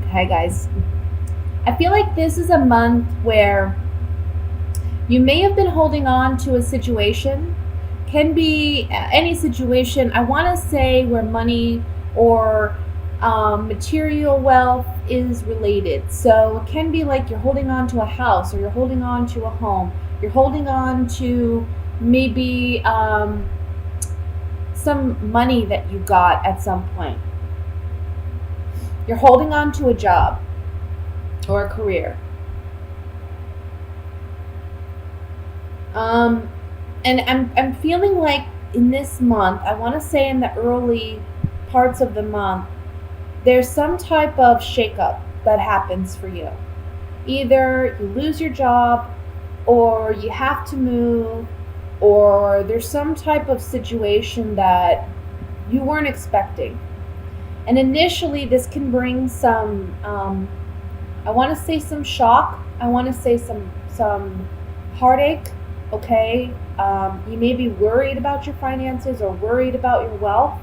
Okay, guys. I feel like this is a month where you may have been holding on to a situation. Can be any situation. I want to say where money or material wealth is related. So it can be like you're holding on to a house, or you're holding on to a home. You're holding on to maybe some money that you got at some point. You're holding on to a job or a career. And I'm feeling like in this month, I want to say in the early parts of the month, there's some type of shakeup that happens for you. Either you lose your job, or you have to move, or there's some type of situation that you weren't expecting. And initially, this can bring some, I want to say some shock. I want to say some heartache. Okay, you may be worried about your finances or worried about your wealth.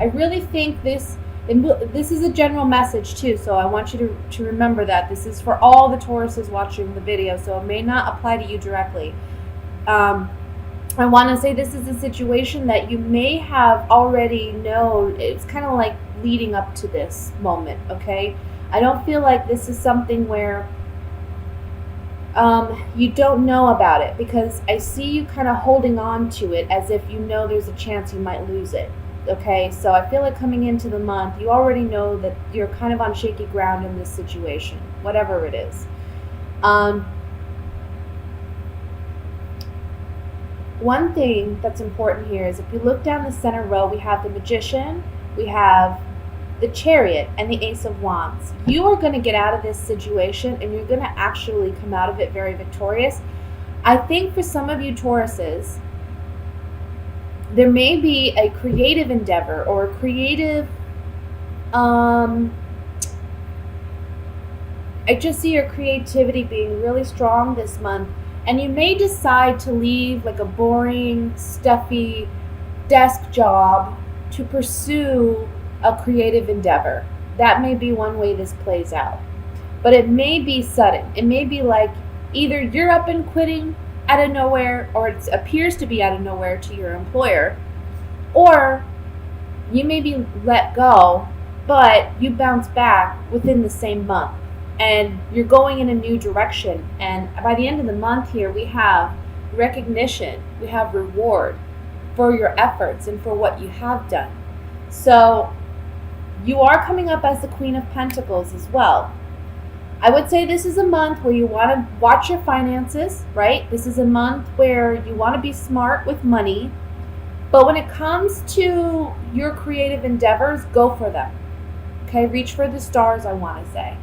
I really think this is a general message too, so I want you to remember that this is for all the Tauruses watching the video, so it may not apply to you directly. I want to say this is a situation that you may have already known. It's kind of like leading up to this moment, okay? I don't feel like this is something where you don't know about it, because I see you kind of holding on to it as if you know there's a chance you might lose it. Okay, so I feel like coming into the month, you already know that you're kind of on shaky ground in this situation, whatever it is. One thing that's important here is if you look down the center row, we have the Magician, we have the Chariot, and the Ace of Wands. You are going to get out of this situation, and you're going to actually come out of it very victorious. I think for some of you Tauruses, there may be a creative endeavor or a creative, I just see your creativity being really strong this month, and you may decide to leave like a boring, stuffy desk job to pursue a creative endeavor. That may be one way this plays out. But it may be sudden. It may be like either you're up and quitting out of nowhere, or it appears to be out of nowhere to your employer, or you may be let go, but you bounce back within the same month, and you're going in a new direction. And by the end of the month here, we have recognition, we have reward for your efforts and for what you have done. So you are coming up as the Queen of Pentacles as well. I would say this is a month where you want to watch your finances, right? This is a month where you want to be smart with money. But when it comes to your creative endeavors, go for them. Okay, reach for the stars, I want to say.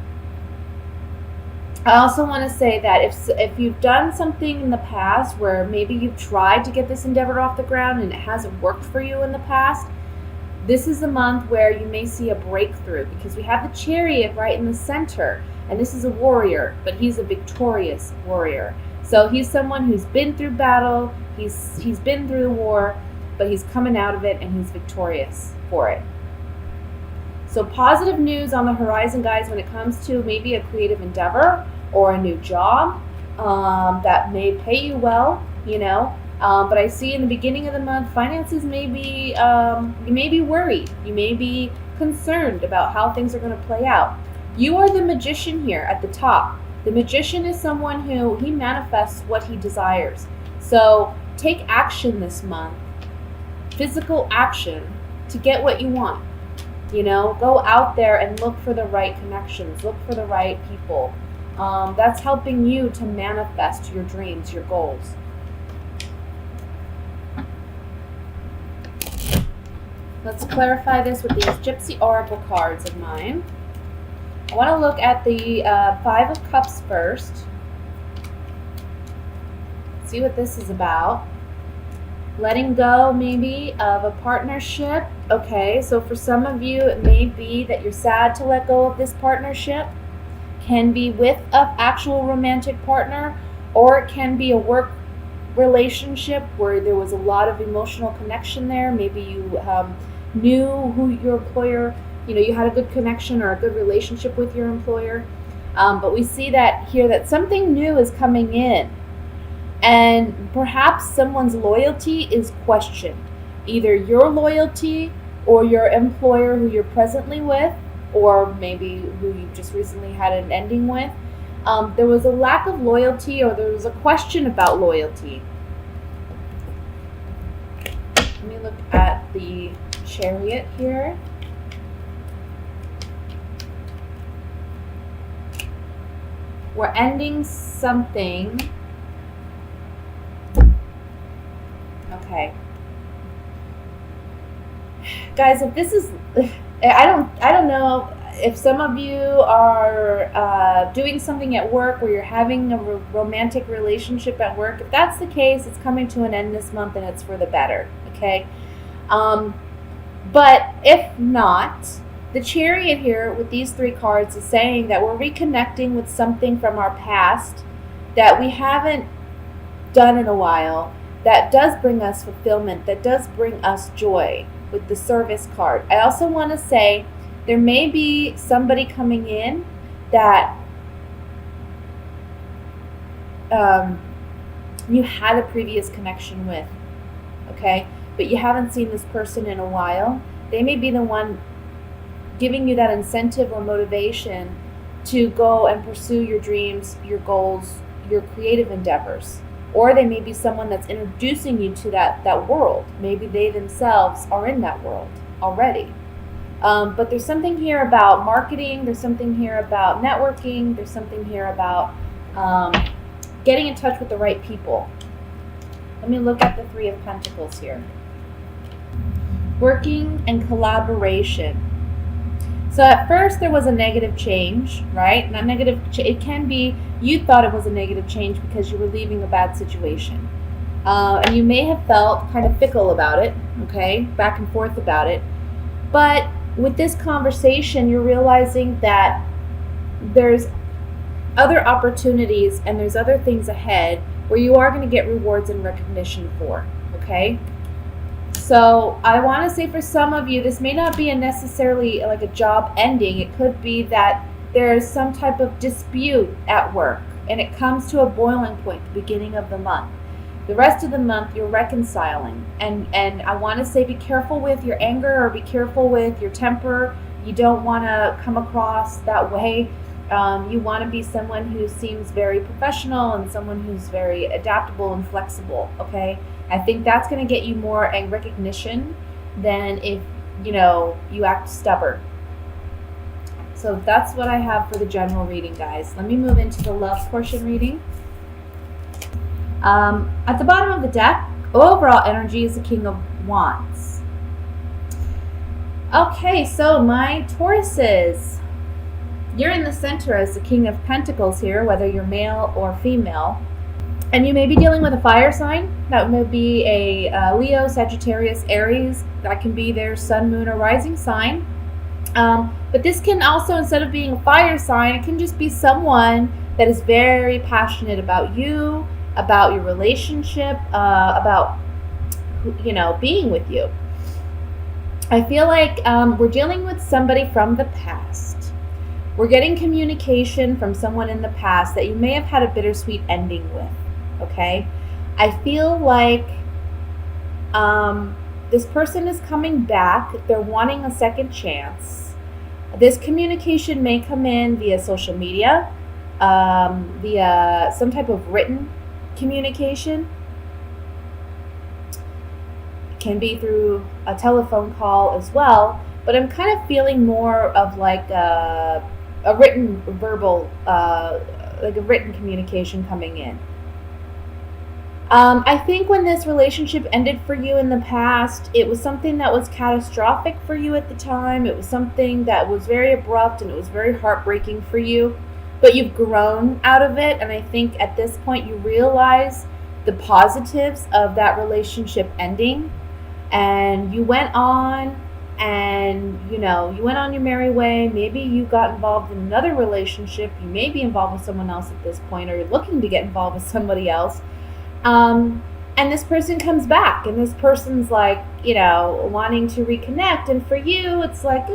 I also want to say that if you've done something in the past where maybe you've tried to get this endeavor off the ground and it hasn't worked for you in the past, this is a month where you may see a breakthrough, because we have the Chariot right in the center, and this is a warrior, but he's a victorious warrior. So he's someone who's been through battle, he's been through the war, but he's coming out of it and he's victorious for it. So positive news on the horizon, guys, when it comes to maybe a creative endeavor or a new job that may pay you well, you know. But I see in the beginning of the month, finances may be, you may be worried. You may be concerned about how things are going to play out. You are the Magician here at the top. The Magician is someone who, he manifests what he desires. So take action this month, physical action, to get what you want. You know, go out there and look for the right connections, look for the right people. That's helping you to manifest your dreams, your goals. Let's clarify this with these Gypsy Oracle cards of mine. I want to look at the Five of Cups first. See what this is about. Letting go, maybe, of a partnership. Okay, so for some of you, it may be that you're sad to let go of this partnership. Can be with an actual romantic partner, or it can be a work relationship where there was a lot of emotional connection there. Maybe you knew who your employer you had a good connection or a good relationship with your employer. But we see that here that something new is coming in, and perhaps someone's loyalty is questioned. Either your loyalty or your employer who you're presently with, or maybe who you just recently had an ending with. There was a lack of loyalty, or there was a question about loyalty. Let me look at the Chariot here. We're ending something. Okay. Guys, if this is, I don't know if some of you are doing something at work where you're having a romantic relationship at work. If that's the case, it's coming to an end this month and it's for the better, okay? But if not, the Chariot here with these 3 cards is saying that we're reconnecting with something from our past that we haven't done in a while, that does bring us fulfillment, that does bring us joy with the Service card. I also want to say there may be somebody coming in that you had a previous connection with, okay? But you haven't seen this person in a while. They may be the one giving you that incentive or motivation to go and pursue your dreams, your goals, your creative endeavors. Or they may be someone that's introducing you to that world. Maybe they themselves are in that world already. But there's something here about marketing. There's something here about networking. There's something here about getting in touch with the right people. Let me look at the 3 of Pentacles here. Working and collaboration. So at first there was a negative change, right? And that negative, it can be, you thought it was a negative change because you were leaving a bad situation. And you may have felt kind of fickle about it, okay? Back and forth about it. But with this conversation, you're realizing that there's other opportunities and there's other things ahead where you are going to get rewards and recognition for, okay? So I want to say for some of you, this may not be necessarily like a job ending. It could be that there's some type of dispute at work and it comes to a boiling point at the beginning of the month. The rest of the month you're reconciling, and I want to say be careful with your anger or be careful with your temper. You don't want to come across that way. You want to be someone who seems very professional and someone who's very adaptable and flexible, okay? I think that's going to get you more recognition than if, you act stubborn. So that's what I have for the general reading, guys. Let me move into the love portion reading. At the bottom of the deck, overall energy is the King of Wands. Okay, so my Tauruses, you're in the center as the King of Pentacles here, whether you're male or female. And you may be dealing with a fire sign. That may be a Leo, Sagittarius, Aries. That can be their sun, moon, or rising sign. But this can also, instead of being a fire sign, it can just be someone that is very passionate about you, about your relationship, about, being with you. I feel like we're dealing with somebody from the past. We're getting communication from someone in the past that you may have had a bittersweet ending with. Okay, I feel like this person is coming back. They're wanting a second chance. This communication may come in via social media, via some type of written communication. It can be through a telephone call as well, but I'm kind of feeling more of like a written verbal, like a written communication coming in. I think when this relationship ended for you in the past, it was something that was catastrophic for you at the time. It was something that was very abrupt and it was very heartbreaking for you. But you've grown out of it, and I think at this point you realize the positives of that relationship ending. And you went on and, you went on your merry way. Maybe you got involved in another relationship. You may be involved with someone else at this point, or you're looking to get involved with somebody else. And this person comes back, and this person's like, wanting to reconnect. And for you, it's like,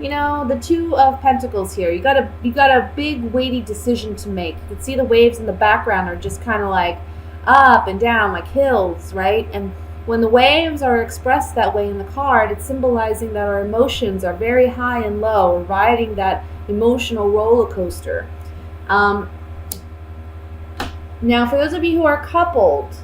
you know, the Two of Pentacles here. You got a big weighty decision to make. You can see the waves in the background are just kind of like up and down, like hills, right? And when the waves are expressed that way in the card, it's symbolizing that our emotions are very high and low. We're riding that emotional roller coaster. Now, for those of you who are coupled,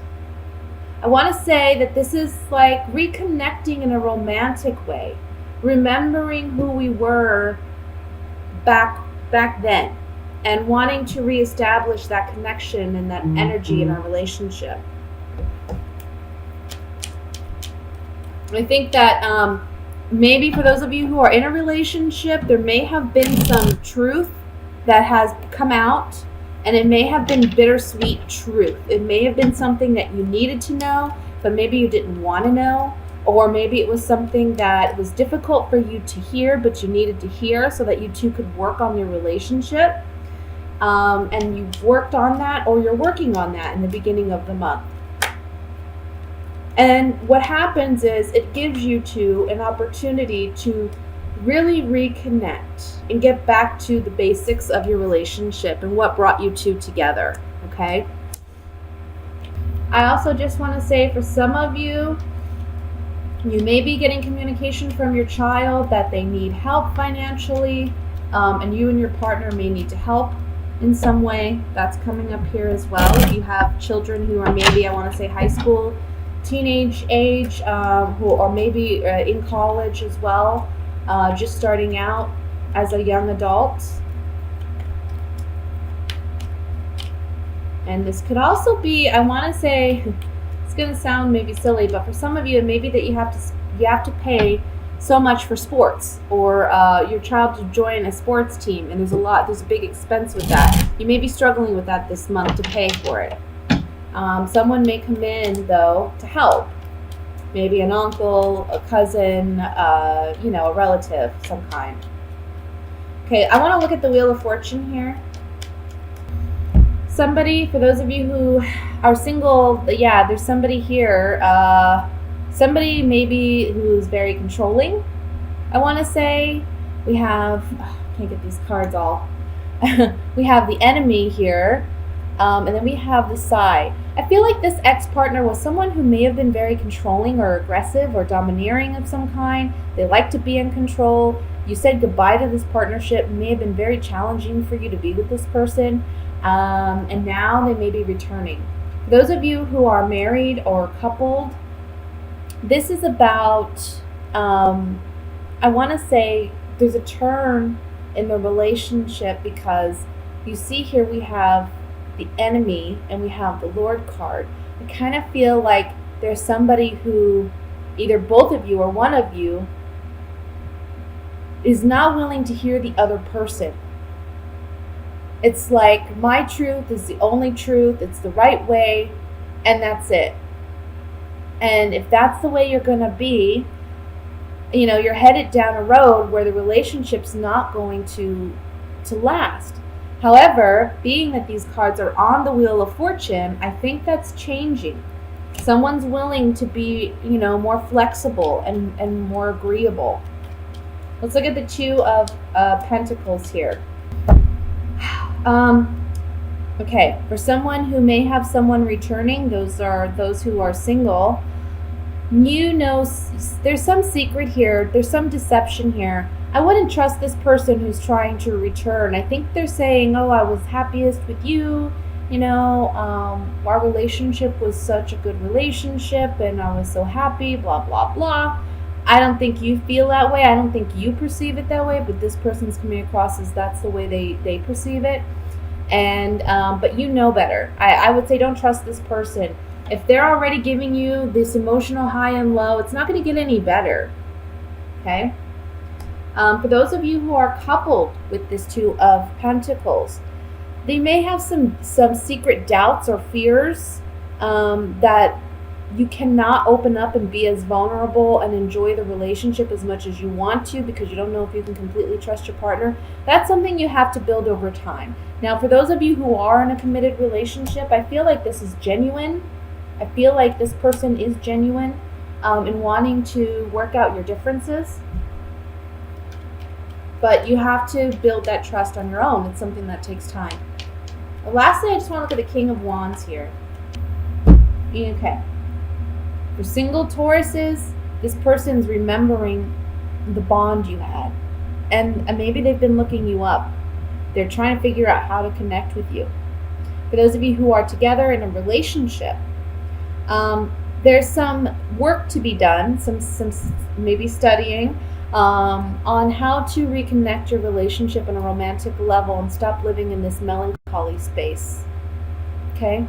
I want to say that this is like reconnecting in a romantic way, remembering who we were back then, and wanting to reestablish that connection and that energy in our relationship. I think that maybe for those of you who are in a relationship, there may have been some truth that has come out, and it may have been bittersweet truth. It may have been something that you needed to know, but maybe you didn't want to know, or maybe it was something that was difficult for you to hear, but you needed to hear so that you two could work on your relationship. And you've worked on that, or you're working on that in the beginning of the month. And what happens is it gives you two an opportunity to really reconnect and get back to the basics of your relationship and what brought you two together, okay? I also just want to say, for some of you, you may be getting communication from your child that they need help financially, and you and your partner may need to help in some way. That's coming up here as well. If you have children who are maybe, I want to say, high school, teenage age, or maybe in college as well, just starting out as a young adult. And this could also be, I want to say, it's going to sound maybe silly, but for some of you, it may be that you have to pay so much for sports, or your child to join a sports team, and there's a big expense with that. You may be struggling with that this month to pay for it. Someone may come in, though, to help. Maybe an uncle, a cousin, a relative of some kind. Okay, I want to look at the Wheel of Fortune here. Somebody, for those of you who are single, yeah, there's somebody here. Somebody maybe who's very controlling, I want to say. We have, can't get these cards all. We have the Enemy here. And then we have the Side. I feel like this ex-partner was someone who may have been very controlling or aggressive or domineering of some kind. They like to be in control. You said goodbye to this partnership. It may have been very challenging for you to be with this person. And now they may be returning. For those of you who are married or coupled, this is about, I want to say, there's a turn in the relationship, because you see here we have the Enemy and we have the Lord card. I kind of feel like there's somebody who, either both of you or one of you, is not willing to hear the other person. It's like, my truth is the only truth, it's the right way, and that's it. And if that's the way you're going to be, you're headed down a road where the relationship's not going to last. However, being that these cards are on the Wheel of Fortune, I think that's changing. Someone's willing to be, more flexible and more agreeable. Let's look at the Two of Pentacles here. Okay, for someone who may have someone returning, those are those who are single. There's some secret here. There's some deception here. I wouldn't trust this person who's trying to return. I think they're saying, oh, I was happiest with you. Our relationship was such a good relationship and I was so happy, blah, blah, blah. I don't think you feel that way. I don't think you perceive it that way, but this person's coming across as that's the way they perceive it. And but you know better. I would say don't trust this person. If they're already giving you this emotional high and low, it's not going to get any better. Okay? For those of you who are coupled with this Two of Pentacles, they may have some secret doubts or fears that you cannot open up and be as vulnerable and enjoy the relationship as much as you want to, because you don't know if you can completely trust your partner. That's something you have to build over time. Now, for those of you who are in a committed relationship, I feel like this is genuine. I feel like this person is genuine in wanting to work out your differences. But you have to build that trust on your own. It's something that takes time. Lastly, I just want to look at the King of Wands here. Okay. For single Tauruses, this person's remembering the bond you had. And maybe they've been looking you up. They're trying to figure out how to connect with you. For those of you who are together in a relationship, there's some work to be done, some maybe studying on how to reconnect your relationship on a romantic level and stop living in this melancholy space. Okay?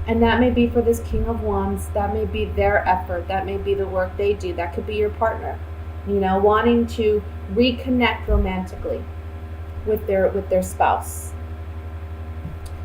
And that may be for this King of Wands. That may be their effort. That may be the work they do. That could be your partner, you know, wanting to reconnect romantically with their spouse.